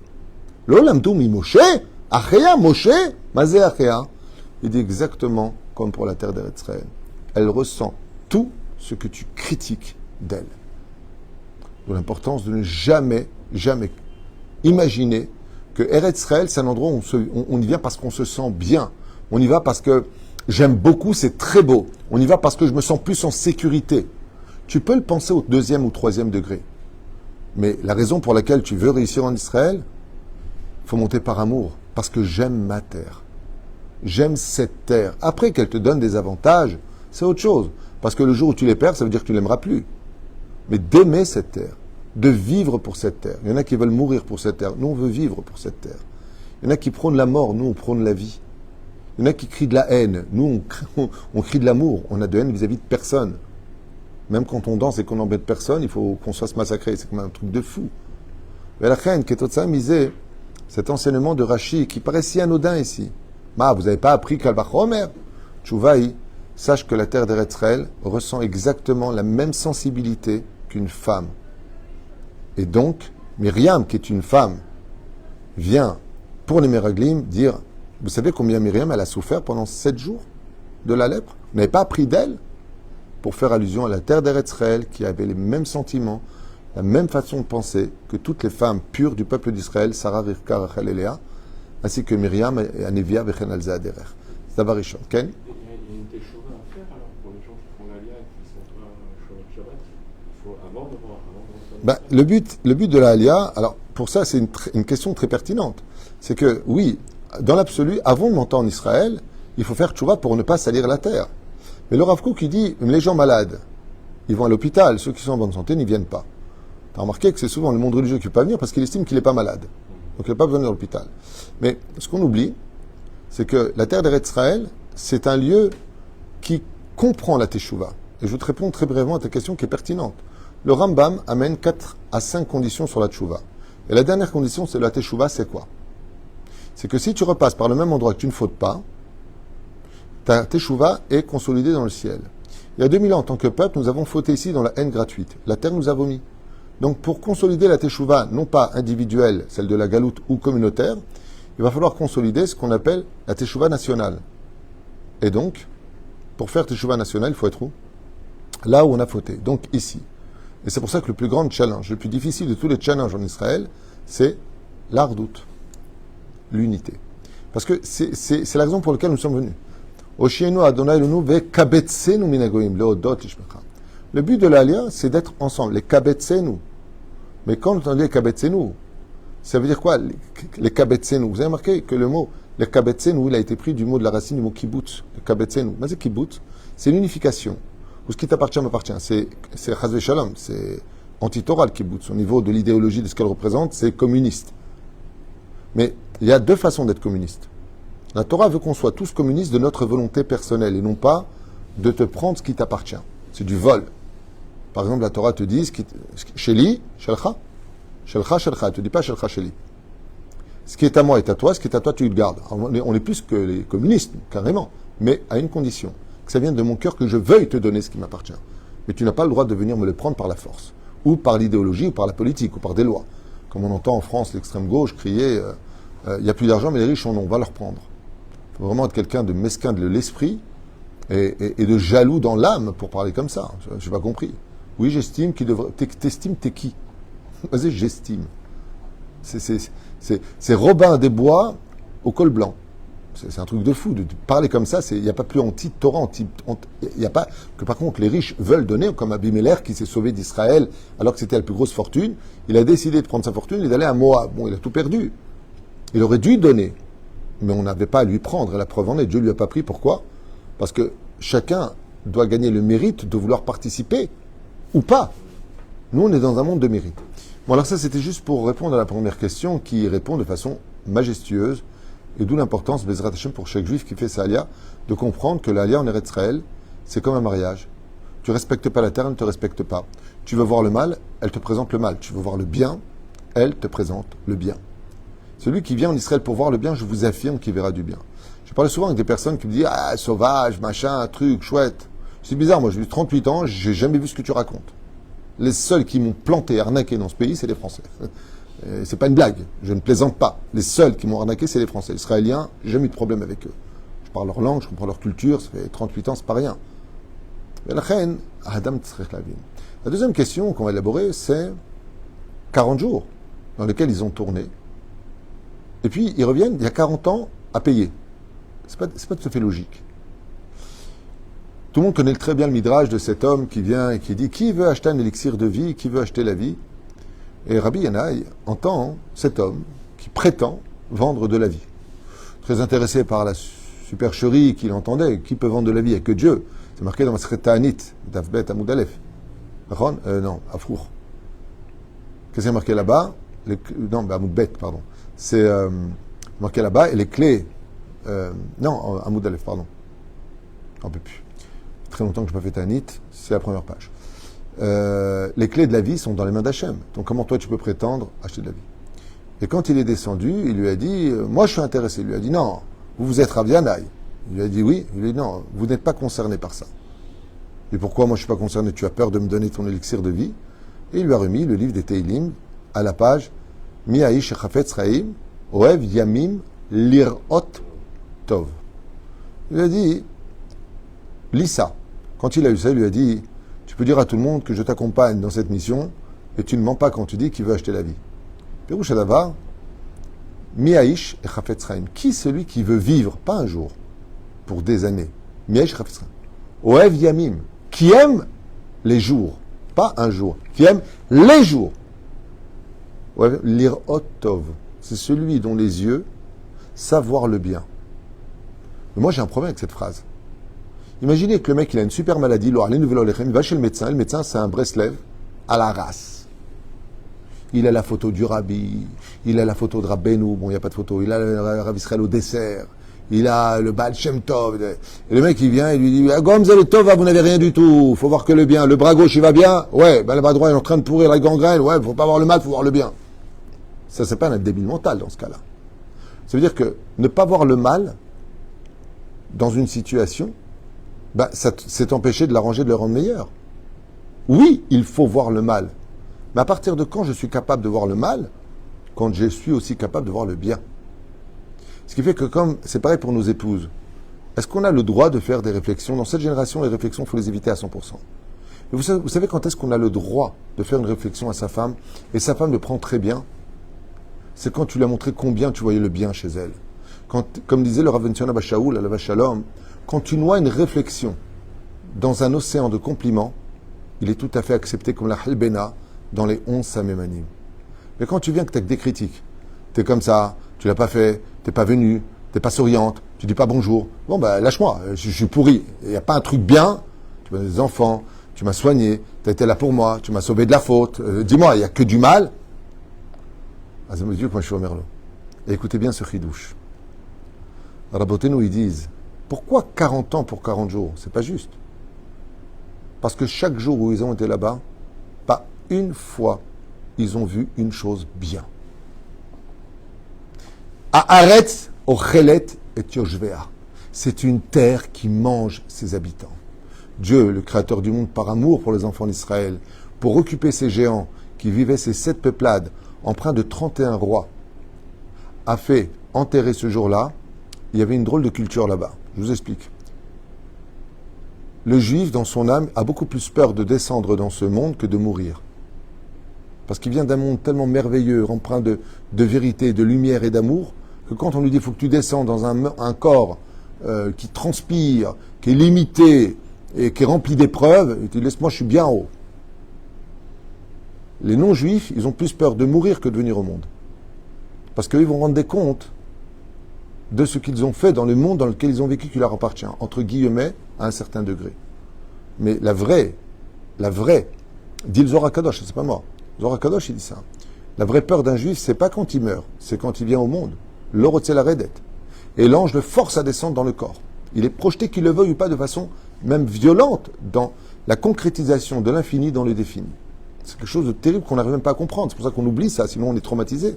S1: L'olamdou mi Moshe, Achea Moshe, Mazé Achea. Il dit exactement comme pour la terre d'Eretz Israël. Elle ressent tout ce que tu critiques d'elle. De l'importance de ne jamais imaginer que Eretz Israël, c'est un endroit où on y vient parce qu'on se sent bien. On y va parce que j'aime beaucoup, c'est très beau. On y va parce que je me sens plus en sécurité. Tu peux le penser au 2e ou 3e degré. Mais la raison pour laquelle tu veux réussir en Israël, il faut monter par amour. Parce que j'aime ma terre. J'aime cette terre. Après qu'elle te donne des avantages, c'est autre chose. Parce que le jour où tu les perds, ça veut dire que tu ne l'aimeras plus. Mais d'aimer cette terre, de vivre pour cette terre. Il y en a qui veulent mourir pour cette terre. Nous, on veut vivre pour cette terre. Il y en a qui prônent la mort. Nous, on prône la vie. Il y en a qui crient de la haine. Nous, on crie de l'amour. On a de haine vis-à-vis de personne. Même quand on danse et qu'on n'embête personne, il faut qu'on se fasse massacrer. C'est comme un truc de fou. Mais la reine, qui est tout ça, misait cet enseignement de Rashi, qui paraît si anodin ici. Vous n'avez pas appris Kalvachomer. Tchouvaï, sache que la terre d'Eretz Israël ressent exactement la même sensibilité qu'une femme. Et donc, Myriam, qui est une femme, vient pour les Meraglim dire, vous savez combien Myriam elle a souffert pendant 7 jours de la lèpre? Vous n'avez pas appris d'elle pour faire allusion à la terre d'Eretz Israël qui avait les mêmes sentiments, la même façon de penser que toutes les femmes pures du peuple d'Israël, Sarah, Rivka, Rachel et Léa, ainsi que Myriam et Anevia, Vechen Alza Aderer. C'est d'abord Rishon. Ken?
S3: Il y a une teshuva à faire alors pour les gens qui font l'Alia et qui ne sont pas Shabbat. Il faut avant de voir.
S1: Le but de la Alia, alors pour ça c'est une question très pertinente. C'est que oui, dans l'absolu, avant de monter en Israël, il faut faire tchouva pour ne pas salir la terre. Mais le Rav Kook, il dit, les gens malades, ils vont à l'hôpital, ceux qui sont en bonne santé n'y viennent pas. Tu as remarqué que c'est souvent le monde religieux qui ne peut pas venir parce qu'il estime qu'il n'est pas malade. Donc il n'a pas besoin d'aller à l'hôpital. Mais ce qu'on oublie, c'est que la terre d'Eretz Israël, c'est un lieu qui comprend la teshuva. Et je vais te répondre très brièvement à ta question qui est pertinente. Le Rambam amène 4 à 5 conditions sur la teshuva. Et la dernière condition, c'est la teshuva, c'est quoi? C'est que si tu repasses par le même endroit que tu ne fautes pas, ta teshuva est consolidée dans le ciel. Il y a 2000 ans, en tant que peuple, nous avons fauté ici dans la haine gratuite. La terre nous a vomi. Donc, pour consolider la teshuva, non pas individuelle, celle de la galoute, ou communautaire, il va falloir consolider ce qu'on appelle la teshuva nationale. Et donc, pour faire teshuva nationale, il faut être où? Là où on a fauté. Donc, ici. Et c'est pour ça que le plus grand challenge, le plus difficile de tous les challenges en Israël, c'est l'ardoute, l'unité. Parce que c'est la raison pour laquelle nous sommes venus. Le but de l'Alia, c'est d'être ensemble. Les kabetsenu. Mais quand on dit les kabetsenu, ça veut dire quoi? Les kabetsenu. Vous avez remarqué que le mot, les kabetsenu, il a été pris du mot de la racine du mot kibbutz. Le kabetsenu. Mais c'est kibbutz. C'est l'unification. Ou ce qui t'appartient m'appartient. C'est chazve shalom. C'est anti-Torah le kibbutz. Au niveau de l'idéologie de ce qu'elle représente, c'est communiste. Mais il y a 2 façons d'être communiste. La Torah veut qu'on soit tous communistes de notre volonté personnelle et non pas de te prendre ce qui t'appartient. C'est du vol. Par exemple, la Torah te dit Sheli, Shelcha. Shelcha, Shelcha. Elle te dit pas Shelcha, Sheli. Ce qui est à moi est à toi, ce qui est à toi, tu le gardes. Alors, on est plus que les communistes, carrément. Mais à une condition. Que ça vienne de mon cœur que je veuille te donner ce qui m'appartient. Mais tu n'as pas le droit de venir me le prendre par la force. Ou par l'idéologie, ou par la politique, ou par des lois. Comme on entend en France l'extrême gauche crier il n'y a plus d'argent, mais les riches en ont, on va leur prendre. Il faut vraiment être quelqu'un de mesquin de l'esprit et de jaloux dans l'âme pour parler comme ça. Je n'ai pas compris. Oui, j'estime qu'il devrait. T'estimes, t'es qui? Vas-y, j'estime. C'est Robin des Bois au col blanc. C'est un truc de fou. De parler comme ça, il n'y a pas plus anti-Torah. Il n'y a pas que par contre les riches veulent donner, comme Abimelech qui s'est sauvé d'Israël alors que c'était la plus grosse fortune. Il a décidé de prendre sa fortune et d'aller à Moab. Bon, il a tout perdu. Il aurait dû donner. Mais on n'avait pas à lui prendre. Et la preuve en est, Dieu ne lui a pas pris. Pourquoi? Parce que chacun doit gagner le mérite de vouloir participer ou pas. Nous, on est dans un monde de mérite. Bon, alors ça, c'était juste pour répondre à la première question qui répond de façon majestueuse. Et d'où l'importance, Bezrat Hashem, pour chaque juif qui fait sa alia, de comprendre que l'alia en Eretz Israël, c'est comme un mariage. Tu ne respectes pas la terre, elle ne te respecte pas. Tu veux voir le mal, elle te présente le mal. Tu veux voir le bien, elle te présente le bien. Celui qui vient en Israël pour voir le bien, je vous affirme qu'il verra du bien. Je parle souvent avec des personnes qui me disent « Ah, sauvage, machin, truc, chouette. » C'est bizarre, moi j'ai eu 38 ans, j'ai jamais vu ce que tu racontes. Les seuls qui m'ont planté, arnaqué dans ce pays, c'est les Français. C'est pas une blague, je ne plaisante pas. Les seuls qui m'ont arnaqué, c'est les Français. Les Israéliens, j'ai jamais eu de problème avec eux. Je parle leur langue, je comprends leur culture, ça fait 38 ans, c'est pas rien. La deuxième question qu'on va élaborer, c'est 40 jours dans lesquels ils ont tourné. Et puis, ils reviennent, il y a 40 ans, à payer. C'est pas tout à fait logique. Tout le monde connaît très bien le midrash de cet homme qui vient et qui dit « Qui veut acheter un élixir de vie? Qui veut acheter la vie ?» Et Rabbi Yanaï entend cet homme qui prétend vendre de la vie. Très intéressé par la supercherie qu'il entendait. Qui peut vendre de la vie? Il n'y a que Dieu. C'est marqué dans Masechet Ta'anit, Davbet Amoud Aleph. Non, Afrour. Qu'est-ce qui est marqué là-bas? Non, Amoud Bet, pardon. C'est marqué là-bas, et les clés... non, Amoud Aleph, pardon. On ne peut plus. Très longtemps que je n'ai pas fait Ta'anit, c'est la première page. Les clés de la vie sont dans les mains d'Hachem. Donc comment toi tu peux prétendre acheter de la vie? Et quand il est descendu, il lui a dit moi je suis intéressé. Il lui a dit non, vous êtes Rabbi Yanaï. Il lui a dit oui. Il lui a dit non, vous n'êtes pas concerné par ça. Et pourquoi moi je ne suis pas concerné? Tu as peur de me donner ton élixir de vie? Et il lui a remis le livre des Teilim à la page Mi Aish Chafetz Chaim Oev Yamim Lirot Tov. Il a dit, lis ça. Quand il a eu ça, il lui a dit, tu peux dire à tout le monde que je t'accompagne dans cette mission et tu ne mens pas quand tu dis qu'il veut acheter la vie. Pirouche Adavar, Mi Aish et Chafetz Chaim. Qui celui qui veut vivre, pas un jour, pour des années. Mi Aish Chafetz Chaim. Oev Yamim, qui aime les jours, pas un jour, qui aime les jours. Lirot Tov, c'est celui dont les yeux savent voir le bien. Mais moi j'ai un problème avec cette phrase. Imaginez que le mec il a une super maladie, il va chez le médecin c'est un Breslev à la race. Il a la photo du rabbi, il a la photo de Rabbeinu, bon il n'y a pas de photo, il a le Rav Israël au dessert, il a le Baal Shem Tov. Et le mec il vient et lui dit Gom Zé le Tov, vous n'avez rien du tout, faut voir que le bien. Le bras gauche il va bien, ouais, ben le bras droit il est en train de pourrir la gangrène, ouais, faut pas voir le mal, faut voir le bien. Ça c'est pas un débile mental dans ce cas-là. Ça veut dire que ne pas voir le mal dans une situation, ben, c'est t'empêcher de l'arranger, de le rendre meilleur. Oui, il faut voir le mal. Mais à partir de quand je suis capable de voir le mal, quand je suis aussi capable de voir le bien. Ce qui fait que comme c'est pareil pour nos épouses, est-ce qu'on a le droit de faire des réflexions? Dans cette génération, les réflexions, il faut les éviter à 100%. Et vous savez quand est-ce qu'on a le droit de faire une réflexion à sa femme, et sa femme le prend très bien? C'est quand tu lui as montré combien tu voyais le bien chez elle. Quand, comme disait le Rav Shaul Shaul, Alav Shalom, quand tu noies une réflexion dans un océan de compliments, il est tout à fait accepté comme la halbena dans les 11 samémanim. Mais quand tu viens que tu as que des critiques, tu es comme ça, tu l'as pas fait, tu n'es pas venu, tu n'es pas souriante, tu dis pas bonjour, bon ben lâche-moi, je suis pourri, il n'y a pas un truc bien, tu as des enfants, tu m'as soigné, tu as été là pour moi, tu m'as sauvé de la faute, dis-moi, il n'y a que du mal. Ah, ça me dit que moi je suis au Merlot. Et écoutez bien ce chidouche. Rabotenu, ils disent, pourquoi 40 ans pour 40 jours? C'est pas juste. Parce que chaque jour où ils ont été là-bas, pas une fois, ils ont vu une chose bien. Haaretz, Ochelet et Yoshvea. C'est une terre qui mange ses habitants. Dieu, le créateur du monde par amour pour les enfants d'Israël, pour occuper ces géants qui vivaient ces 7 peuplades, empreint de 31 rois, a fait enterrer ce jour-là. Il y avait une drôle de culture là-bas. Je vous explique. Le juif, dans son âme, a beaucoup plus peur de descendre dans ce monde que de mourir. Parce qu'il vient d'un monde tellement merveilleux, empreint de vérité, de lumière et d'amour, que quand on lui dit il faut que tu descends dans un corps qui transpire, qui est limité et qui est rempli d'épreuves, il dit laisse-moi, je suis bien haut. Les non-juifs, ils ont plus peur de mourir que de venir au monde. Parce qu'ils vont rendre des comptes de ce qu'ils ont fait dans le monde dans lequel ils ont vécu qui leur appartient, entre guillemets, à un certain degré. Mais la vraie, dit le Zohar Kadosh, c'est pas moi. Zohar Kadosh, il dit ça. La vraie peur d'un juif, c'est pas quand il meurt, c'est quand il vient au monde. L'orotzel aredet. Et l'ange le force à descendre dans le corps. Il est projeté, qu'il le veuille ou pas, de façon même violente, dans la concrétisation de l'infini dans le défini. C'est quelque chose de terrible qu'on n'arrive même pas à comprendre. C'est pour ça qu'on oublie ça, sinon on est traumatisé.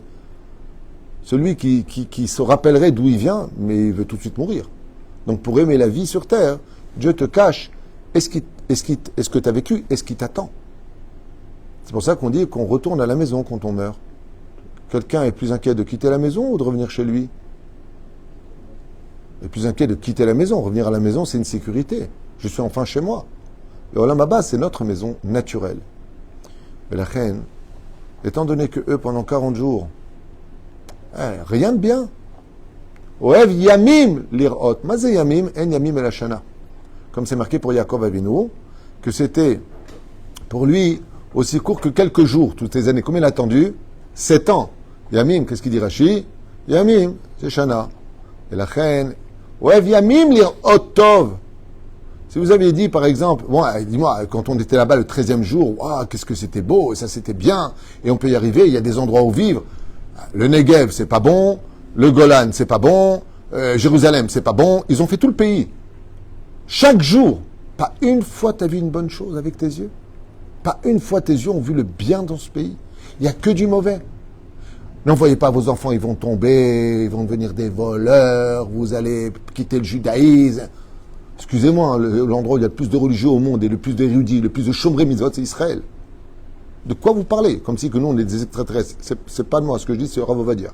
S1: Celui qui se rappellerait d'où il vient, mais il veut tout de suite mourir. Donc pour aimer la vie sur terre, Dieu te cache est-ce que tu as vécu, est-ce qu'il t'attend. C'est pour ça qu'on dit qu'on retourne à la maison quand on meurt. Quelqu'un est plus inquiet de quitter la maison ou de revenir chez lui? Il est plus inquiet de quitter la maison. Revenir à la maison, c'est une sécurité. Je suis enfin chez moi. Et Olam Haba, c'est notre maison naturelle. Mais la reine, étant donné que eux, pendant 40 jours, rien de bien. Oev Yamim lirot. Mazé Yamim, en Yamim el Hashana. Comme c'est marqué pour Yaakov Avinu, que c'était pour lui aussi court que quelques jours, toutes les années. Combien il a attendu? 7 ans. Yamim, qu'est-ce qu'il dit Rashi? Yamim, c'est Shana. Et la reine, Oev Yamim lirot tov. Si vous aviez dit, par exemple, bon, dis-moi, quand on était là-bas le 13e jour, wow, qu'est-ce que c'était beau, et ça c'était bien, et on peut y arriver, il y a des endroits où vivre. Le Negev, c'est pas bon, le Golan, c'est pas bon, Jérusalem, c'est pas bon. Ils ont fait tout le pays. Chaque jour, pas une fois tu as vu une bonne chose avec tes yeux. Pas une fois tes yeux ont vu le bien dans ce pays. Il n'y a que du mauvais. N'envoyez pas vos enfants, ils vont tomber, ils vont devenir des voleurs, vous allez quitter le judaïsme. Excusez-moi, l'endroit où il y a le plus de religieux au monde et le plus d'érudits, le plus de chomré mitzvot, c'est Israël. De quoi vous parlez? Comme si que nous, on est des extraterrestres. C'est pas de moi. Ce que je dis, c'est Rav Ovadia.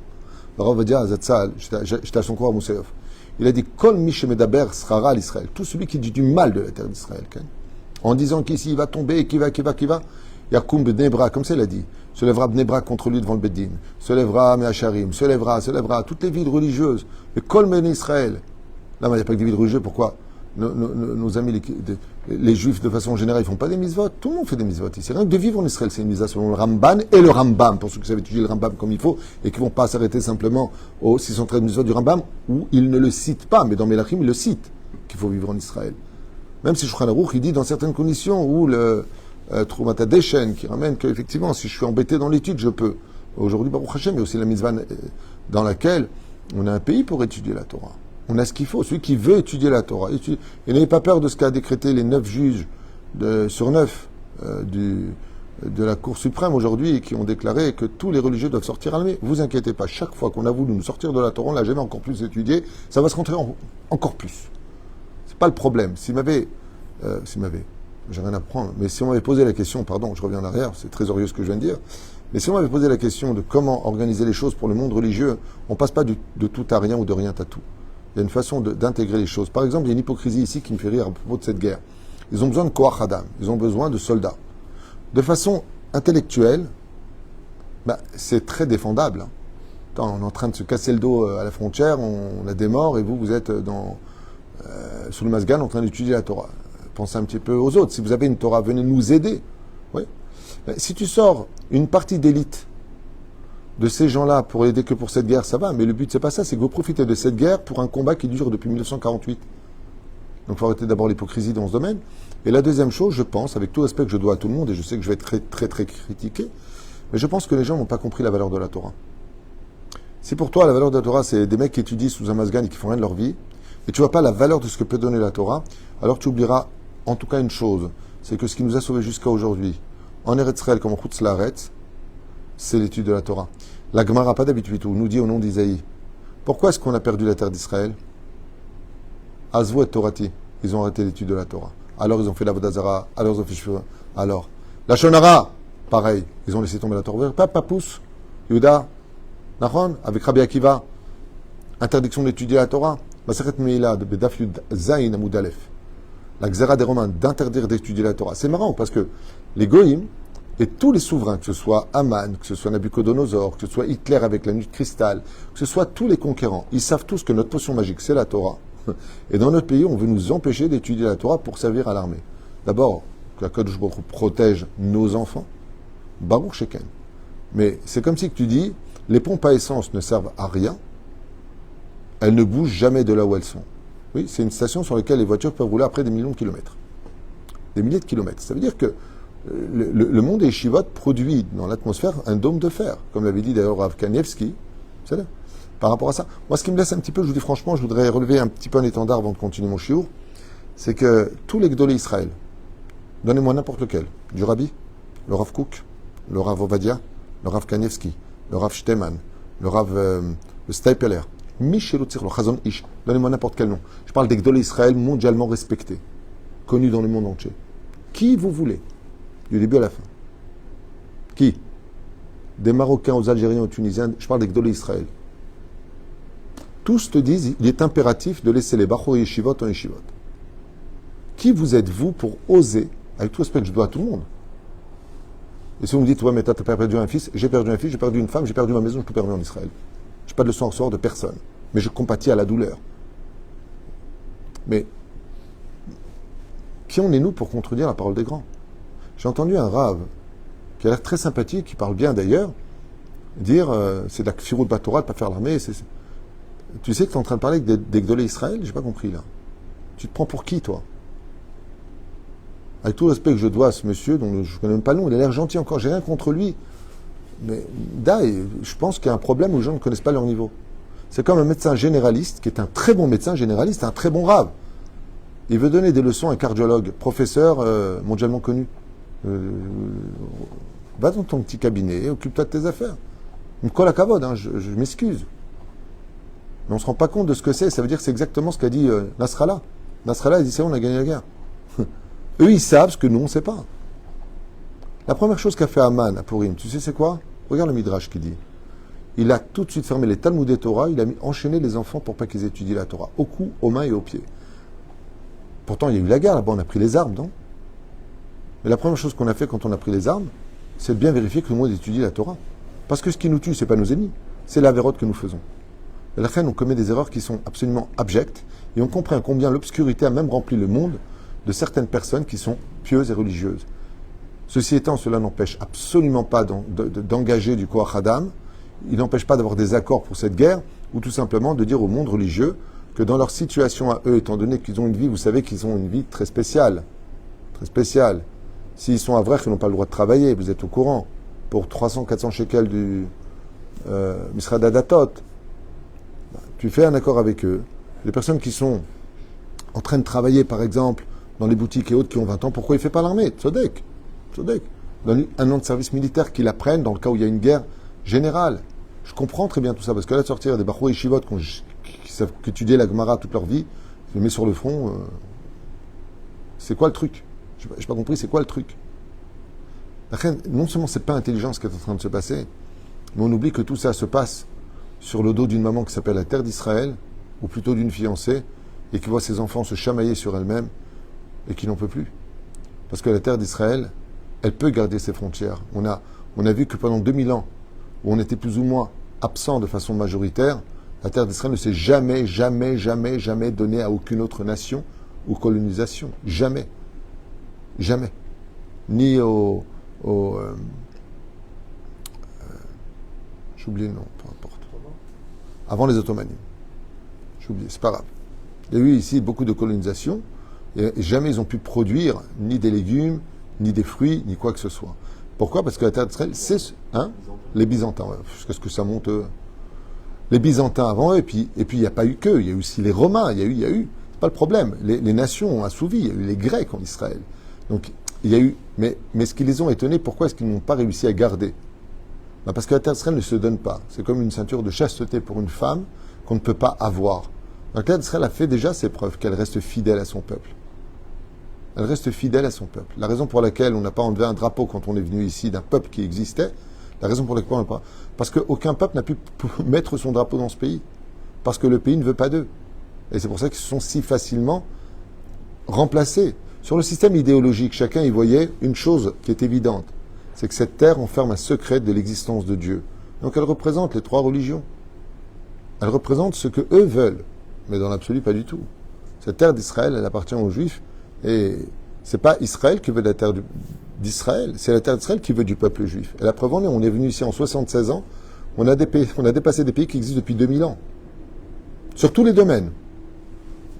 S1: Le Rav Ovadia, Zatzal, j'étais à son cours à Mousseof. Il a dit, Kol Mish Medaber Srara à l'Israël. Tout celui qui dit du mal de la terre d'Israël. En disant qu'ici, il va tomber, qu'il va. Yakoum Bnebra, comme ça il a dit. Se lèvera Bnebra contre lui devant le Beddin. Se lèvera Meacharim. Se lèvera. Toutes les villes religieuses. Le Kol Men Israël. Là, il n'y a pas que des villes religieuses. Pourquoi nos amis, les juifs, de façon générale, ils ne font pas des mitzvot. Tout le monde fait des mitzvot ici. Rien que de vivre en Israël, c'est une mitzvah selon le Ramban et le Rambam, pour ceux qui savent étudier le Rambam comme il faut, et qui ne vont pas s'arrêter simplement aux 613 mitzvot du Rambam, où il ne le cite pas, mais dans Melachim, il le cite, qu'il faut vivre en Israël. Même si Shulchan Aruch, il dit dans certaines conditions où le Trumat HaDeshen, qui ramène qu'effectivement, si je suis embêté dans l'étude, je peux. Aujourd'hui, Baruch Hashem, il y a aussi la mitzvah dans laquelle on a un pays pour étudier la Torah. On a ce qu'il faut. Celui qui veut étudier la Torah. Et n'ayez pas peur de ce qu'a décrété les 9 juges sur 9 de la Cour suprême aujourd'hui qui ont déclaré que tous les religieux doivent sortir à l'armée. Vous inquiétez pas. Chaque fois qu'on a voulu nous sortir de la Torah, on l'a jamais encore plus étudié. Ça va se rentrer encore plus. C'est pas le problème. J'ai rien à prendre. Mais si on m'avait posé la question, pardon, je reviens en arrière, c'est trésorieux ce que je viens de dire. Mais si on m'avait posé la question de comment organiser les choses pour le monde religieux, on passe pas de tout à rien ou de rien à tout. Il y a une façon d'intégrer les choses. Par exemple, il y a une hypocrisie ici qui me fait rire à propos de cette guerre. Ils ont besoin de Koach Adam, ils ont besoin de soldats. De façon intellectuelle, c'est très défendable. Attends, on est en train de se casser le dos à la frontière, on a des morts, et vous êtes sous le Masgan en train d'étudier la Torah. Pensez un petit peu aux autres. Si vous avez une Torah, venez nous aider. Oui. Si tu sors une partie d'élite de ces gens-là pour aider que pour cette guerre, ça va, mais le but c'est pas ça, c'est que vous profitez de cette guerre pour un combat qui dure depuis 1948. Donc il faut arrêter d'abord l'hypocrisie dans ce domaine. Et la deuxième chose, je pense, avec tout le respect que je dois à tout le monde, et je sais que je vais être très très très critiqué, mais je pense que les gens n'ont pas compris la valeur de la Torah. Si pour toi la valeur de la Torah c'est des mecs qui étudient sous un masgan et qui font rien de leur vie, et tu vois pas la valeur de ce que peut donner la Torah, alors tu oublieras en tout cas une chose, c'est que ce qui nous a sauvés jusqu'à aujourd'hui, en Eretz Israël comme en Chutz Laaretz, c'est l'étude de la Torah. La Gemara, pas d'habitude, nous dit au nom d'Isaïe, pourquoi est-ce qu'on a perdu la terre d'Israël? Azvu et Torati, ils ont arrêté l'étude de la Torah. Alors ils ont fait la Vodazara, alors ils ont fait Shuvah. Alors, la Shonara, pareil, ils ont laissé tomber la Torah. Papa pousse, Yehuda, Nachon, avec Rabbi Akiva, interdiction d'étudier la Torah. Maseret Meilad, Bedaf Yud Zayin Amud Aleph. La Xéra des Romains d'interdire d'étudier la Torah. C'est marrant parce que les Goïms, et tous les souverains, que ce soit Aman, que ce soit Nabucodonosor, que ce soit Hitler avec la nuit de cristal, que ce soit tous les conquérants, ils savent tous que notre potion magique, c'est la Torah. Et dans notre pays, on veut nous empêcher d'étudier la Torah pour servir à l'armée. D'abord, que la Kadosh Baruch Hu protège nos enfants. Baruch Sheken. Mais c'est comme si tu dis, les pompes à essence ne servent à rien, elles ne bougent jamais de là où elles sont. Oui, c'est une station sur laquelle les voitures peuvent rouler après des millions de kilomètres. Des milliers de kilomètres. Ça veut dire que le monde des yeshivot produit dans l'atmosphère un dôme de fer, comme l'avait dit d'ailleurs Rav Kanievski, par rapport à ça. Moi, ce qui me laisse un petit peu, je vous dis franchement, je voudrais relever un petit peu un étendard avant de continuer mon shiur, c'est que tous les Gdolé Israël, donnez-moi n'importe lequel, du Rabbi, le Rav Kook, le Rav Ovadia, le Rav Kanievski, le Rav Shteman, le Rav le Steipeler, Michelutzir, le Chazon Ish, donnez-moi n'importe quel nom. Je parle des Gdolé Israël mondialement respectés, connus dans le monde entier. Qui vous voulez? Du début à la fin. Qui? Des Marocains aux Algériens, aux Tunisiens, je parle des Gdolé Israël. Tous te disent, il est impératif de laisser les Bachor et Yeshivot en Yeshivot. Qui vous êtes, vous, pour oser, avec tout respect que je dois à tout le monde? Et si vous me dites, ouais, mais t'as pas perdu un fils, j'ai perdu un fils, j'ai perdu une femme, j'ai perdu ma maison, je peux perdu en Israël. Je n'ai pas de leçon en ressort de personne. Mais je compatis à la douleur. Mais, qui en est-nous pour contredire la parole des grands? J'ai entendu un rave, qui a l'air très sympathique, qui parle bien d'ailleurs, dire, c'est de la Kfirut Batorah de ne pas faire l'armée. Tu sais que tu es en train de parler avec des Gdolé Israël? J'ai pas compris là. Tu te prends pour qui, toi? Avec tout le respect que je dois à ce monsieur, dont je ne connais même pas le nom, il a l'air gentil encore, j'ai rien contre lui. Mais je pense qu'il y a un problème où les gens ne connaissent pas leur niveau. C'est comme un médecin généraliste, qui est un très bon médecin généraliste, un très bon rave. Il veut donner des leçons à un cardiologue, professeur mondialement connu. Va dans ton petit cabinet, occupe-toi de tes affaires. Une colle à cavode, je m'excuse. Mais on ne se rend pas compte de ce que c'est. Ça veut dire que c'est exactement ce qu'a dit Nasrallah. Nasrallah, il dit, c'est bon, on a gagné la guerre. Eux, ils savent ce que nous, on ne sait pas. La première chose qu'a fait Haman à Purim, tu sais c'est quoi? Regarde le Midrash qui dit. Il a tout de suite fermé les Talmudei Torah, il a enchaîné les enfants pour pas qu'ils étudient la Torah, au cou, aux mains et aux pieds. Pourtant, il y a eu la guerre là-bas, on a pris les armes, non? Mais la première chose qu'on a fait quand on a pris les armes, c'est de bien vérifier que tout le monde étudie la Torah. Parce que ce qui nous tue, c'est pas nos ennemis, c'est la vérote que nous faisons. Et la fin, on commet des erreurs qui sont absolument abjectes, et on comprend combien l'obscurité a même rempli le monde de certaines personnes qui sont pieuses et religieuses. Ceci étant, cela n'empêche absolument pas d'engager du Koach Hadam, il n'empêche pas d'avoir des accords pour cette guerre, ou tout simplement de dire au monde religieux que dans leur situation à eux, étant donné qu'ils ont une vie, vous savez qu'ils ont une vie très spéciale. Très spéciale. S'ils sont à vrai, ils n'ont pas le droit de travailler, vous êtes au courant. Pour 300-400 shekels du Misrad Adatot, tu fais un accord avec eux. Les personnes qui sont en train de travailler, par exemple, dans les boutiques et autres qui ont 20 ans, pourquoi il ne fait pas l'armée? Tzodek. Donne un an de service militaire qu'il apprenne dans le cas où il y a une guerre générale. Je comprends très bien tout ça, parce que là, de sortir des Bachou et Shivot qui savent étudier la Gemara toute leur vie, je les mets sur le front, c'est quoi le truc? Je n'ai pas compris, c'est quoi le truc? Non seulement c'est pas intelligent ce qui est en train de se passer, mais on oublie que tout ça se passe sur le dos d'une maman qui s'appelle la terre d'Israël, ou plutôt d'une fiancée, et qui voit ses enfants se chamailler sur elle-même, et qui n'en peut plus. Parce que la terre d'Israël, elle peut garder ses frontières. On a vu que pendant 2000 ans, où on était plus ou moins absent de façon majoritaire, la terre d'Israël ne s'est jamais donnée à aucune autre nation ou colonisation. Jamais. Jamais. Ni j'ai oublié le nom, peu importe. Avant les Ottomans. J'ai oublié, c'est pas grave. Il y a eu ici beaucoup de colonisation, et jamais ils ont pu produire ni des légumes, ni des fruits, ni quoi que ce soit. Pourquoi? Parce que la terre d'Israël, c'est les Byzantins, ouais, jusqu'à ce que ça monte. Les Byzantins avant eux, et puis il n'y a pas eu qu'eux, il y a eu aussi les Romains, il y a eu, c'est pas le problème. Les nations ont assouvi, il y a eu les Grecs en Israël. Donc il y a eu, mais ce qui les ont étonnés, pourquoi est-ce qu'ils n'ont pas réussi à garder? Parce que la terre d'Israël ne se donne pas. C'est comme une ceinture de chasteté pour une femme qu'on ne peut pas avoir. La terre d'Israël a fait déjà ses preuves qu'elle reste fidèle à son peuple. Elle reste fidèle à son peuple. La raison pour laquelle on n'a pas enlevé un drapeau quand on est venu ici d'un peuple qui existait, la raison pour laquelle on n'a pas... Parce qu'aucun peuple n'a pu mettre son drapeau dans ce pays. Parce que le pays ne veut pas d'eux. Et c'est pour ça qu'ils se sont si facilement remplacés. Sur le système idéologique, chacun y voyait une chose qui est évidente. C'est que cette terre enferme un secret de l'existence de Dieu. Donc elle représente les trois religions. Elle représente ce que eux veulent. Mais dans l'absolu, pas du tout. Cette terre d'Israël, elle appartient aux Juifs. Et c'est pas Israël qui veut de la terre d'Israël, c'est la terre d'Israël qui veut du peuple juif. Et la preuve en est, on est venu ici en 76 ans, on a dépassé des pays qui existent depuis 2000 ans. Sur tous les domaines.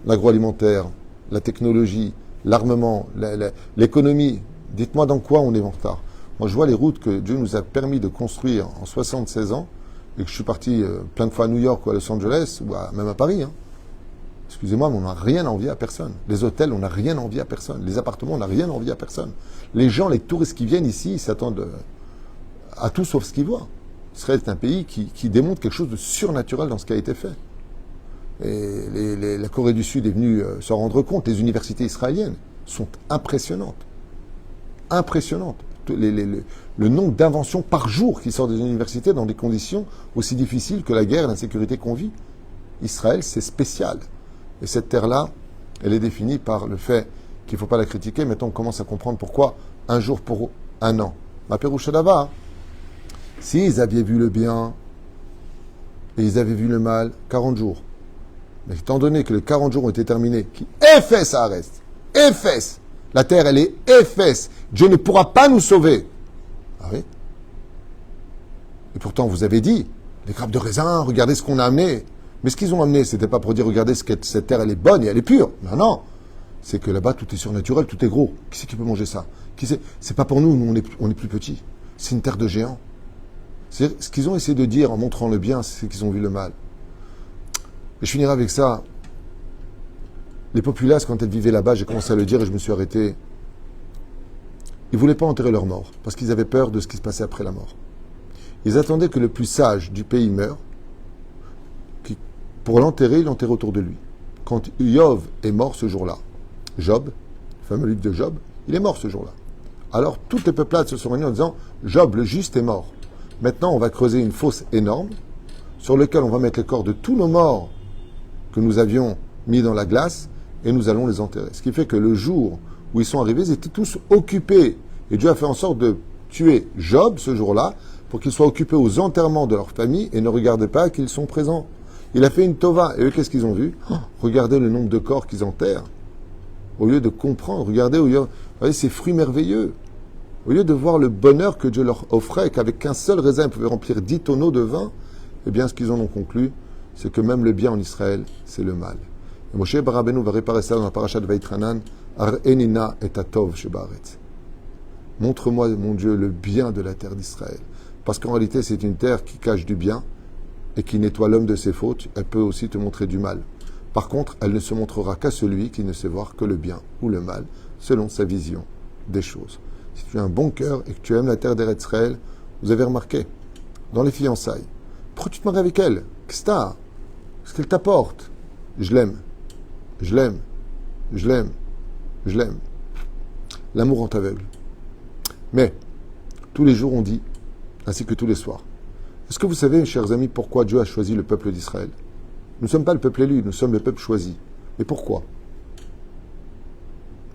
S1: L'agroalimentaire, la technologie, l'armement, l'économie. Dites-moi dans quoi on est en retard. Moi, je vois les routes que Dieu nous a permis de construire en 76 ans, et que je suis parti plein de fois à New York ou à Los Angeles, ou même à Paris, Excusez-moi, mais on n'a rien à envier à personne. Les hôtels, on n'a rien à envier à personne. Les appartements, on n'a rien à envier à personne. Les gens, les touristes qui viennent ici, ils s'attendent à tout sauf ce qu'ils voient. Israël est un pays qui démontre quelque chose de surnaturel dans ce qui a été fait. Et la Corée du Sud est venue s'en rendre compte. Les universités israéliennes sont impressionnantes. Impressionnantes. Le nombre d'inventions par jour qui sortent des universités dans des conditions aussi difficiles que la guerre et l'insécurité qu'on vit. Israël, c'est spécial. Et cette terre-là, elle est définie par le fait qu'il ne faut pas la critiquer. Maintenant, on commence à comprendre pourquoi un jour pour un an. Ma Pérouchadava, s'ils avaient vu le bien et ils avaient vu le mal, 40 jours. Mais étant donné que les 40 jours ont été terminés, qui Éphèse, ça reste. Éphèse. La terre, elle est Éphèse. Dieu ne pourra pas nous sauver. Ah oui? Et pourtant, vous avez dit, les grappes de raisin, regardez ce qu'on a amené. Mais ce qu'ils ont amené, c'était pas pour dire, regardez, cette terre, elle est bonne et elle est pure. Non, non. C'est que là-bas, tout est surnaturel, tout est gros. Qui c'est qui peut manger ça? C'est pas pour nous, on est plus petits. C'est une terre de géants. Ce qu'ils ont essayé de dire en montrant le bien, c'est qu'ils ont vu le mal. Et je finirai avec ça. Les populaces, quand elles vivaient là-bas, j'ai commencé à le dire et je me suis arrêté. Ils voulaient pas enterrer leur mort, parce qu'ils avaient peur de ce qui se passait après la mort. Ils attendaient que le plus sage du pays meure. Pour l'enterrer, il l'enterrait autour de lui. Quand Yov est mort ce jour-là, Job, le fameux livre de Job, il est mort ce jour-là. Alors toutes les peuplades se sont réunies en disant Job le juste est mort. Maintenant on va creuser une fosse énorme sur laquelle on va mettre les corps de tous nos morts que nous avions mis dans la glace et nous allons les enterrer. Ce qui fait que le jour où ils sont arrivés, ils étaient tous occupés. Et Dieu a fait en sorte de tuer Job ce jour-là pour qu'ils soient occupés aux enterrements de leur famille et ne regardent pas qu'ils sont présents. Il a fait une tova. Et eux, qu'est-ce qu'ils ont vu? Regardez le nombre de corps qu'ils enterrent. Au lieu de comprendre, regardez, voyez ces fruits merveilleux. Au lieu de voir le bonheur que Dieu leur offrait, qu'avec qu'un seul raisin, ils pouvaient remplir 10 tonneaux de vin, eh bien, ce qu'ils en ont conclu, c'est que même le bien en Israël, c'est le mal. Et Moshe Bar Rabbeinu va réparer ça dans la paracha de Vaïtranan, Ar enina et atov shebaretz. Montre-moi, mon Dieu, le bien de la terre d'Israël. Parce qu'en réalité, c'est une terre qui cache du bien et qui nettoie l'homme de ses fautes. Elle peut aussi te montrer du mal. Par contre, elle ne se montrera qu'à celui qui ne sait voir que le bien ou le mal, selon sa vision des choses. Si tu as un bon cœur et que tu aimes la terre d'Eretz Israël, vous avez remarqué, dans les fiançailles, pourquoi tu te maries avec elle? Qu'est-ce que t'as? Qu'est-ce qu'elle t'apporte? Je l'aime. Je l'aime. Je l'aime. Je l'aime. L'amour rend aveugle. Mais, tous les jours on dit, ainsi que tous les soirs, est-ce que vous savez, chers amis, pourquoi Dieu a choisi le peuple d'Israël? Nous ne sommes pas le peuple élu, nous sommes le peuple choisi. Mais pourquoi?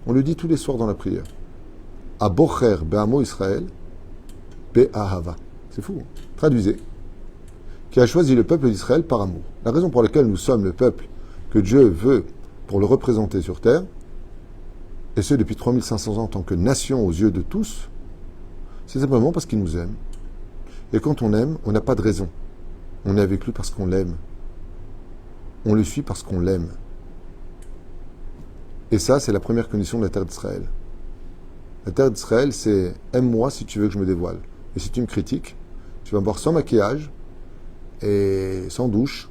S1: On le dit tous les soirs dans la prière. Abocher be'amo Israël be'ahava. C'est fou. Traduisez. Qui a choisi le peuple d'Israël par amour. La raison pour laquelle nous sommes le peuple que Dieu veut pour le représenter sur terre, et ce depuis 3500 ans en tant que nation aux yeux de tous, c'est simplement parce qu'il nous aime. Et quand on aime, on n'a pas de raison. On est avec lui parce qu'on l'aime. On le suit parce qu'on l'aime. Et ça, c'est la première condition de la terre d'Israël. La terre d'Israël, c'est « aime-moi si tu veux que je me dévoile ». Et si tu me critiques, tu vas me voir sans maquillage et sans douche,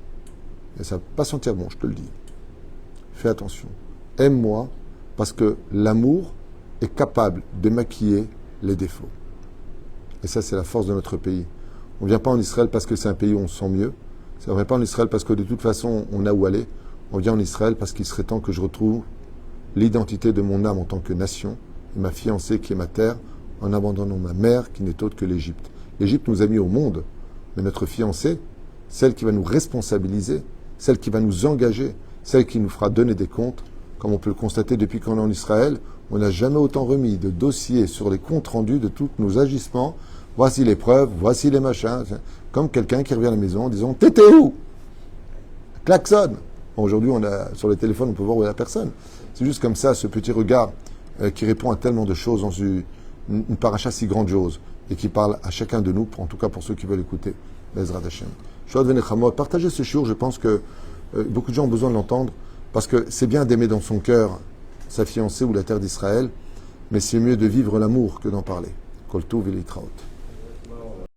S1: et ça ne va pas sentir bon, je te le dis. Fais attention. Aime-moi parce que l'amour est capable de maquiller les défauts. Et ça, c'est la force de notre pays. On ne vient pas en Israël parce que c'est un pays où on se sent mieux. On ne vient pas en Israël parce que de toute façon, on a où aller. On vient en Israël parce qu'il serait temps que je retrouve l'identité de mon âme en tant que nation, et ma fiancée qui est ma terre, en abandonnant ma mère qui n'est autre que l'Égypte. L'Égypte nous a mis au monde, mais notre fiancée, celle qui va nous responsabiliser, celle qui va nous engager, celle qui nous fera donner des comptes, comme on peut le constater depuis qu'on est en Israël, on n'a jamais autant remis de dossiers sur les comptes rendus de tous nos agissements. Voici les preuves, voici les machins. Comme quelqu'un qui revient à la maison en disant « T'étais où ?» Klaxon. Aujourd'hui, sur le téléphone, on peut voir où est la personne. C'est juste comme ça, ce petit regard qui répond à tellement de choses dans une paracha si grandiose et qui parle à chacun de nous, en tout cas pour ceux qui veulent écouter. Bezrat Hashem. Partagez ce shiur, je pense que beaucoup de gens ont besoin de l'entendre parce que c'est bien d'aimer dans son cœur sa fiancée ou la terre d'Israël, mais c'est mieux de vivre l'amour que d'en parler. Kol Tov et Litraot.